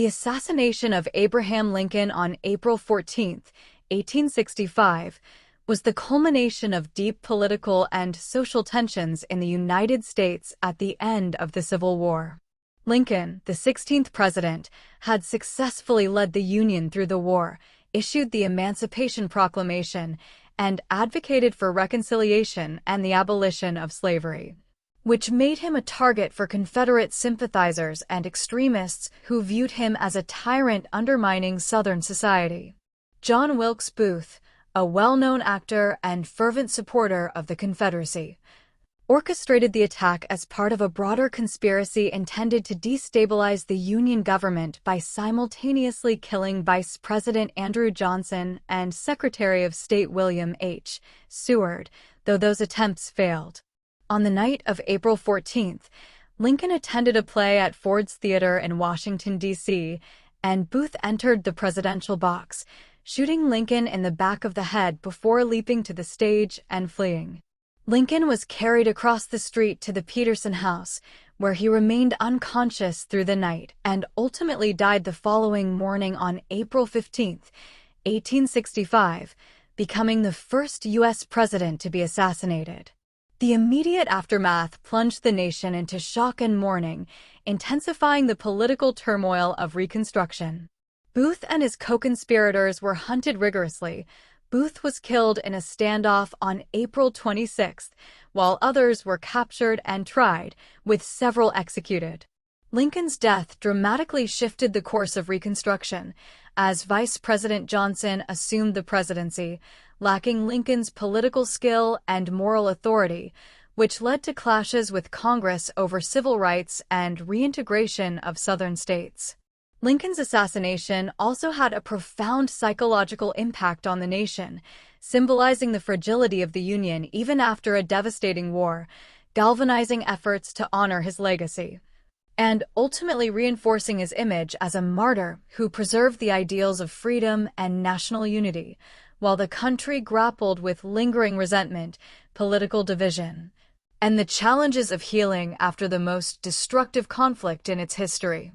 The assassination of Abraham Lincoln on April 14, 1865, was the culmination of deep political and social tensions in the United States at the end of the Civil War. Lincoln, the 16th president, had successfully led the Union through the war, issued the Emancipation Proclamation, and advocated for reconciliation and the abolition of slavery, which made him a target for Confederate sympathizers and extremists who viewed him as a tyrant undermining Southern society. John Wilkes Booth, a well-known actor and fervent supporter of the Confederacy, orchestrated the attack as part of a broader conspiracy intended to destabilize the Union government by simultaneously killing Vice President Andrew Johnson and Secretary of State William H. Seward, though those attempts failed. On the night of April 14th, Lincoln attended a play at Ford's Theater in Washington, D.C., and Booth entered the presidential box, shooting Lincoln in the back of the head before leaping to the stage and fleeing. Lincoln was carried across the street to the Peterson House, where he remained unconscious through the night and ultimately died the following morning on April 15, 1865, becoming the first U.S. president to be assassinated. The immediate aftermath plunged the nation into shock and mourning, intensifying the political turmoil of Reconstruction. Booth and his co-conspirators were hunted rigorously. Booth was killed in a standoff on April 26, while others were captured and tried, with several executed. Lincoln's death dramatically shifted the course of Reconstruction, as Vice President Johnson assumed the presidency, lacking Lincoln's political skill and moral authority, which led to clashes with Congress over civil rights and reintegration of Southern states. Lincoln's assassination also had a profound psychological impact on the nation, symbolizing the fragility of the Union even after a devastating war, galvanizing efforts to honor his legacy, and ultimately reinforcing his image as a martyr who preserved the ideals of freedom and national unity, while the country grappled with lingering resentment, political division, and the challenges of healing after the most destructive conflict in its history.